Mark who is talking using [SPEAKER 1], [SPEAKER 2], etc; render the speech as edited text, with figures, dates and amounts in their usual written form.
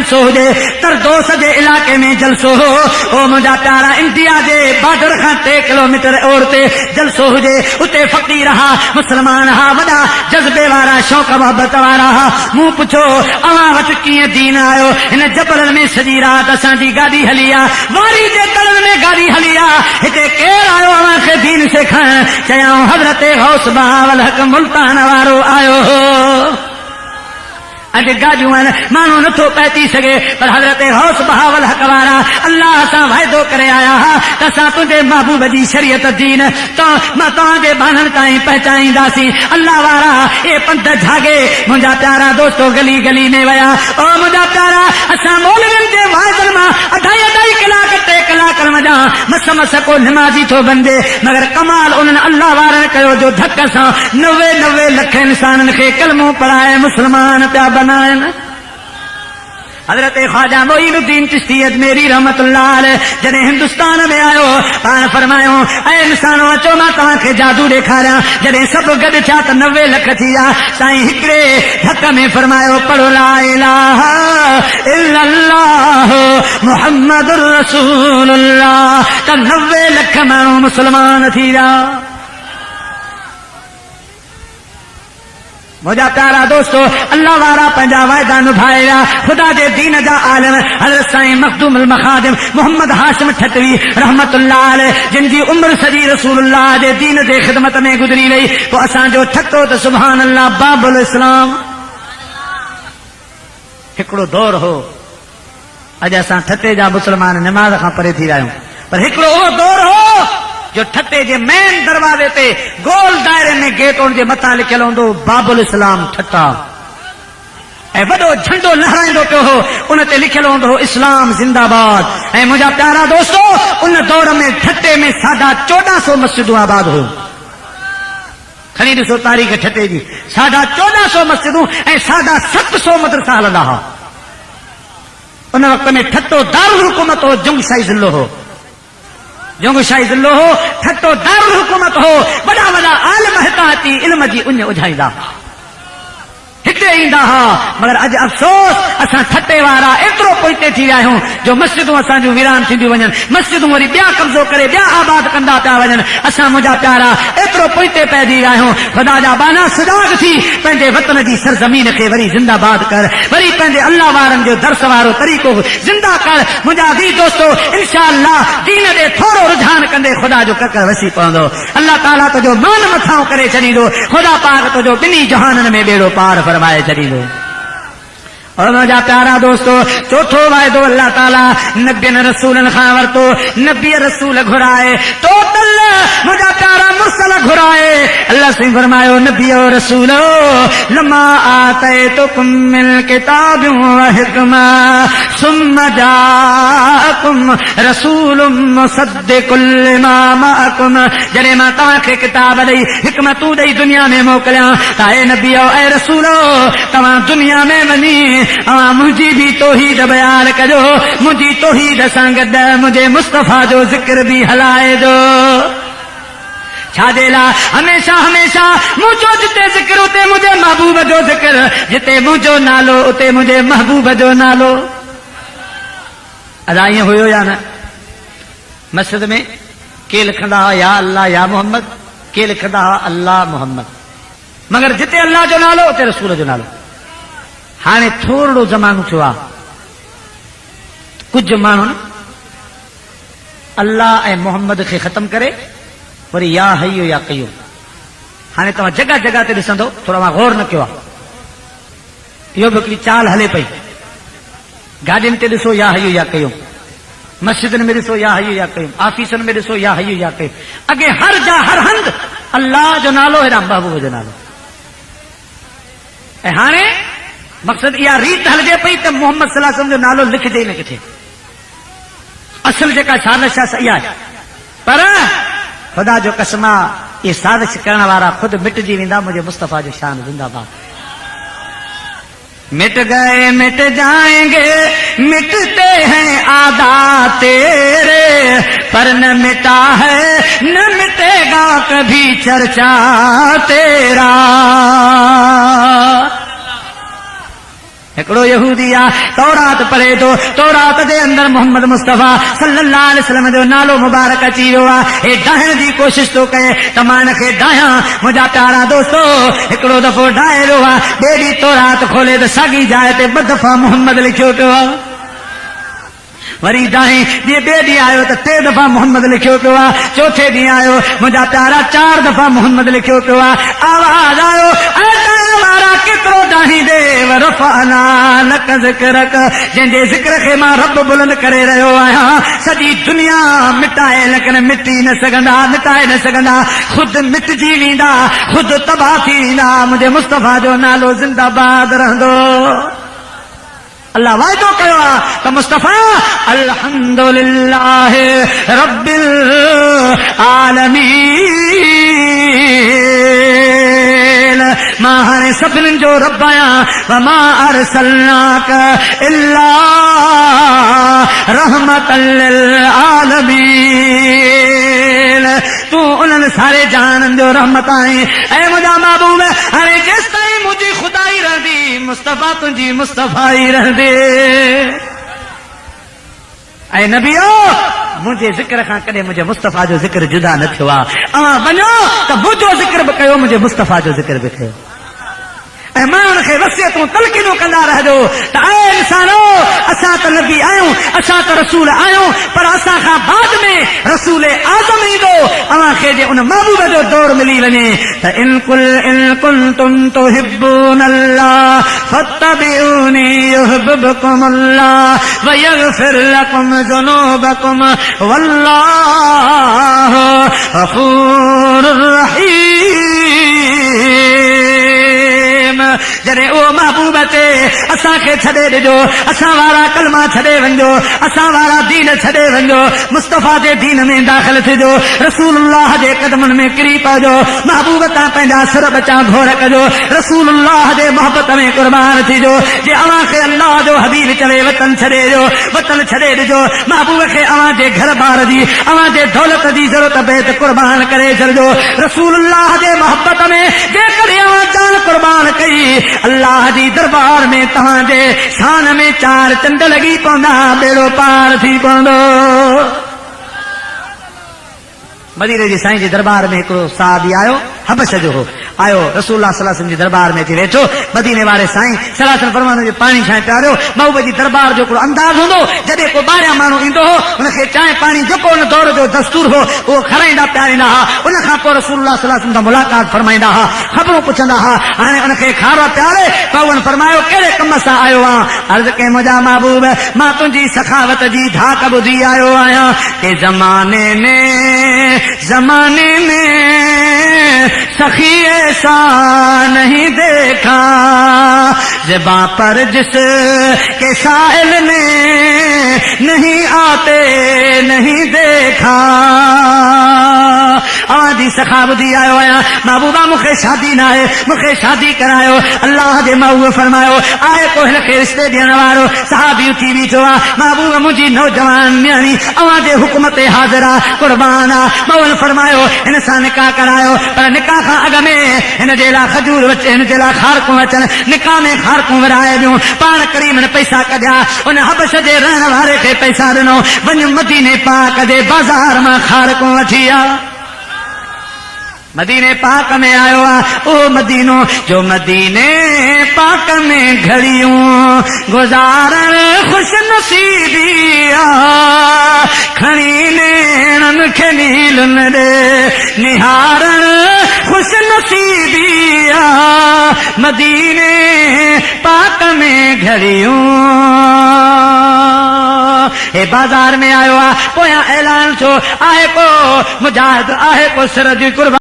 [SPEAKER 1] जलसो हुजे, तरदोस जे इलाके में जलसो हो, ओ मुंहिंजा प्यारा इंडिया जे बॉर्डर खां 3 किलोमीटर और ते जलसो हुजे, उते फ़क़ीर हा, मुस्लमान हा, वॾा जज़्बे वारा, शौक़ मोहबत वारा हा। मूं पुछो अवां वटि कीअं दीन आयो? हिन जबलनि में सॼी राति असांजी गाॾी हली आ, वारी जे तलनि में गाॾी हली आ, हिते केरु आयो अवां खे दीन सेखारण? चयाऊं हज़रत गौस बहावल हक़ मुल्तान वारो आयो हो। अॼु गाॾियूं आहिनि, माण्हू नथो पहुची सघे, पर हज़रत गौस बहावल हक़ वारा अल्लाह सां वाइदो करे आया हा त असां तुंहिंजे महबूब जी शरीयत दीन मां तव्हांजे बाननि ताईं पहुचाईंदासीं। अल्लाह वारा ए पंध झागे, मुंहिंजा प्यारा दोस्तो गली गली में विया। ओ मुंहिंजा प्यारा, असां मौलवियुनि जे वाइदनि मां 2.5 कलाक 3 कलाकनि वञा मस मस को निमाज़ी थो बणिजे, मगर कमाल उन्हनि अल्लाह वारनि कयो जो धक सां 90 लख इंसाननि खे कलमो पढ़ाए मुस्लमान पिया बनाइन। हजरत ख्वाजा मोइनुद्दीन चिश्ती अजमेरी रहमतुल्लाह अलैह जॾहिं हिंदुस्तान में आयो, पाण फरमायो ऐ इंसानो अचो मां तव्हांखे जादू ॾेखारियां। जॾहिं सभु गॾु थिया त 90 लख थी विया, साईं हिकिड़े धक में फरमायो पढ़ो ला इलाहा इल्लल्लाह मुहम्मदुर रसूलुल्लाह, त 90 लख माण्हू मुस्लमान थी विया। मुंहिंजा प्यारा दोस्तो, अल्लाह वारा पंहिंजा वाइदा निभाए विया। ख़ुदा जे दीन जा आलिम हज़रत साईं मखदूम अल मखादिम मोहम्मद हाशिम ठटवी रहमतुल्लाह अलैह, जिन जी उम्र सॼी रसूलुल्लाह जे दीन जे ख़िदमत में गुज़री वई, पोइ असांजो ठटो त सुभान अल्लाह बाबुल इस्लाम हिकिड़ो दौर हो। अॼु असां ठटे जा मुस्लमान निमाज़ खां परे थी विया आहियूं, पर हिकिड़ो उहो दौर हो जो ठटे जे मेन दरवाज़े ते गोल दायरे में गेट उन जे मथां लिखियल हूंदो बाबुल इस्लाम ठटा, ऐं वॾो झंडो लहराईंदो पियो हो, उन ते लिखियल हूंदो हो इस्लाम जिंदाबाद। ऐं मुंहिंजा प्यारा दोस्तो, उन दौर में ठटे में 1450 मस्जिदूं आबाद हो। खणी ॾिसो तारीख़ ठटे जी, 1450 मस्जिदूं ऐं 750 मदरसा हलंदा हुआ। उन वक़्त में ठटो दारुल हुकूमत हो, जुंगशाही ज़िलो हो, जुंगशाही ज़िलो हो, ठटो दारुल हुकूमत हो। वॾा वॾा आलिम हितां अची इल्म जी उञ उझाईंदा, हिते ईंदा हा। मगर अॼु अफ़सोस, असां ठटे वारा एतिरो पोइते थी विया आहियूं जो मस्जिदूं असांजूं वीरान थींदियूं वञनि, मस्जिदूं वरी ॿिया कब्ज़ो करे ॿिया आबाद कंदा पिया वञनि। असां मुंहिंजा प्यारा एतिरो पोइते पइजी विया आहियूं। ख़ुदा जा बाना सुजाग थी पंहिंजे वतन जी सरज़मीन खे वरी ज़िंदाबाद कर, वरी पंहिंजे अल्लाह वारनि जो दर्स वारो तरीक़ो ज़िंदा कर। मुंहिंजा दी दोस्तो, इंशाअल्लाह दीन ॾे थोरो रुझान कंदे ख़ुदा जो ककर वसी पवंदो। अल्लाह ताला तुंहिंजो मान मथां करे छॾींदो। ख़ुदा पाक तुंहिंजो ॿिन्ही जहाननि में बेड़ो पार फरमाए छॾींदो। और मुंहिंजा प्यारा दोस्तो, चौथो वाइदो अल्लाह ताला नबियनि रसूलनि खां वरितो। नबी रसूल घुराए, टोटल मुंहिंजा प्यारा मुरसल घुराए। अल्लाह से फरमायो नबी और रसूलो लमा आतैतुकुम मिन किताबिन व हिकमा सुम्मा जाअकुम रसूलुम मुसद्दिकुल लिमा मअकुम। जॾहिं मां तव्हांखे किताब ॾेई हिकमतूं ॾेई दुनिया में मोकिलियां त ऐ नबी ऐं रसूलो तव्हां दुनिया में वञी मुंहिंजी बि तौहीद बयान कजो, मुंहिंजी तौहीद सां गॾु मुंहिंजे मुस्तफ़ा जो ज़िक्र बि हलाए जो। छाजे लाइ? हमेशा हमेशा मुंहिंजो जिते ज़िक्र उते मुंहिंजे महबूब जो ज़िक्र, जिते मुंहिंजो नालो उते मुंहिंजे महबूब जो नालो। अदा ईअं हुयो या न? मस्जिद में के लिखंदा हुआ या अल्लाह या मोहम्मद, के लिखंदा हुआ अल्लाह मोहम्मद, मगर जिते अल्लाह जो नालो उते रसूल जो नालो। हाणे थोरो ज़मानो थियो आहे, कुझु माण्हू अल्लाह ऐं मोहम्मद खे ख़तम करे वरी या हयो या कयो। हाणे तव्हां जगह जगह ते ॾिसंदो, थोरो मां गौर न कयो आहे, इहो बि हिकिड़ी चाल हले पई। गाॾियुनि ते ॾिसो या हयो या कयो, मस्जिदनि में ॾिसो या हयो या कयो, ऑफिसनि में ॾिसो या हयो या कयो। अॻे हर जा हर हंधि अल्लाह जो नालो, हेॾा महबूब जो नालो। ऐं हाणे मक़सद इहा रीत हलजे पई त मोहम्मद सल्लल्लाहु अलैहि वसल्लम जो नालो लिखजे ई न किथे। असल जेका साज़िश आहे इहा आहे, पर ख़ुदा जो कसम आहे ये साज़िश करण वारा खुद मिटजी वेंदा। मुंहिंजे मुस्तफ़ा जो शान जिंदाबाद। मिट गए मिट जाएंगे, मिटते हैं आदा तेरे, पर न मिटा है न मिटेगा कभी चर्चा तेरा। हिकिड़ो यहूदी आ तौरात पढ़े थो, तौरात जे अंदर मोहम्मद मुस्तफ़ा सल्लल्लाहु अलैहि वसल्लम जो नालो मुबारक अची वियो आ। हे ढाइण जी कोशिश तो कहे त मां हिनखे ढायां। मुंहिंजा प्यारा दोस्तो, हिकिड़ो दफ़ो ढाए वियो आ, ॿिए ॾींहुं तौरात खोले त साॻी जाइ ते ॿ दफ़ा मोहम्मद लिखियो पियो आ। वरी ढाई ॿिए ॾींहुं आयो त 3 दफ़ा मोहम्मद लिखियो पियो आ। चौथे ॾींहुं आयो, मुंहिंजा प्यारा 4 दफ़ा मोहम्मद लिखियो पियो आ। आवाज़ आयो, वारा केतिरो ढाही देव रफ़अना लक ज़िक्रक, जंहिंजे ज़िक्र खे मां रब बुलंद करे रहियो आहियां। सॼी दुनिया मिटाए लेकिन मिटी न सघंदा, मिटाए न सघंदा, ख़ुदि मिटजी वेंदा, ख़ुदि तबाह थी वेंदा। मुंहिंजे मुस्तफ़ा जो नालो ज़िंदाबाद रहंदो। अल्लाह वाइदो कयो आहे त मुस्तफ़ा अल्हम्दुलिल्लाह रब्बिल आलमीन, मां हाणे सभिनीनि जो रब आहियां। वमा अरसलनाक इल्ला रहमतल लिल आलमीन, तूं उन्हनि सारे जहाननि जो रहमत आहीं। ऐं मुंहिंजा महबूब, हाणे जेसिताईं मुंहिंजी खुदाई रहंदी, मुस्तफ़ा तुंहिंजी मुस्तफ़ाई रहंदी। ऐं नबियो, मुंहिंजे ज़िक्र खां कॾहिं मुंहिंजे मुस्तफ़ा जो ज़िक्र जुदा न थियो आहे। अवां वञो त मुंहिंजो ज़िक्र बि कयो, मुंहिंजे मुस्तफ़ा जो ज़िक्र बि कयो। ऐं मां हुनखे वसियतूं तलक़ीनूं कंदा रहिजो त ऐं इंसानो, असां त नबी आहियूं, असां त रसूल आहियूं, पर असां खां बाद में रसूल आज़म ईंदो। अवां खे जे उन महबूब जो दौर मिली वञे त इन कुंतुम तुहिब्बूनल्लाह फत्तबिऊनी युहिब्बुकुमुल्लाह व यग़फिर लकुम ज़ुनूबकुम वल्लाहु गफ़ूरुर रहीम। जॾहिं उहो महबूब ते असांखे छॾे ॾिजो, असां वारा कलमा छॾे वञो, असां वारा दीन छॾे वञो, मुस्तफ़ा जे दीन में दाख़िल थिजो, रसूलुल्लाह जे कदमनि में किरी पइजो, महबूब तां पंहिंजा सिर बचा घोर कजो, रसूलुल्लाह जे मोहबत में कुर्बान थिजो। जे अव्हां खे अल्लाह जो हबीब चवे वतन छॾे ॾियो, वतन छॾे ॾिजो। महबूब खे अव्हां जे घर बार जी, अव्हां जे दौलत जी ज़रूरत पए त कुर्बान करे छॾिजो। रसूलुल्लाह जे मोहबत में जेकॾहिं अव्हां जान कुर्बान कई, अल्लाह जी दरबार में तव्हांजे शान में 4 चंड लॻी पवंदा, बेड़ो पार थी पवंदो। मदीने जी साईं जे दरबार में हिकिड़ो साहबी आयो, हबश जो हो, आयो रसूलुल्लाह सल्लल्लाहु अलैहि वसल्लम जे दरबार में अची वेठो। मदीने वारे साईं सल्लल्लाहु अलैहि वसल्लम फरमाईंदो जे पाणी छाए पियारियो। महबूब जी दरबार जो हिकिड़ो अंदाज़ हूंदो, जॾहिं को ॿाहिरियां माण्हू ईंदो हो, हुनखे चांहि पाणी जेको हुन दौर जो दस्तूर हो उहो खाराईंदा पियारींदा हा। उन खां पोइ रसूलुल्लाह सल्लल्लाहु अलैहि वसल्लम सां मुलाक़ात फरमाईंदा हा, ख़बरूं पुछंदा हा। हाणे उनखे खारो प्यारे पवन फरमायो, कहिड़े कम सां आयो आहे? अर्ज़ कई, मुंहिंजा महबूब, मां तुंहिंजी सखावत जी धाक ॿुधी आयो आहियां कि ज़माने में सखी ऐसा नहीं देखा, ज़बां पर जिस के साहिल ने नहीं आते नहीं देखा। आवाज़ी सखा ॿुधी आयो आहियां, महबूबा मूंखे शादी न आहे, मूंखे शादी करायो। अल्लाह जे महबूब फरमायो, आहे को हिनखे रिश्ते ॾियण वारो? सहाबी उथी बीठो आहे, महबूब मुंहिंजी नौजवान न्याणी अव्हां जे हुकुम ते हाज़िर आहे, कुर्बान आहे। मौल फरमायो, हिन सां निकाह करायो, पर निकाह खां अॻु में हिन जे लाइ खजूर अचे, हिन जे लाइ खारकूं अचनि, निकाह में खारकूं विराए ॾियूं। पाण करीमन पैसा कढिया, उन हबश जे रहण वारे खे पैसा ॾिनो, वञ मदीने पाक जे बाज़ार मां खारकूं वठी आ। मदीने पाक में आयो आहे ओ मदीनो जो मदीने पाक में घड़ियूं गुज़ारण खुश नसीबी आहे। खणी नेणन खे नीलुन ॾे निहारण खुश नसीबी आहे। मदीने पाक में घड़ियूं हे बाज़ार में आयो आहे। पोयां ऐलान छो आहे, को मुजाहिद आहे, को सिर जी कुर्बान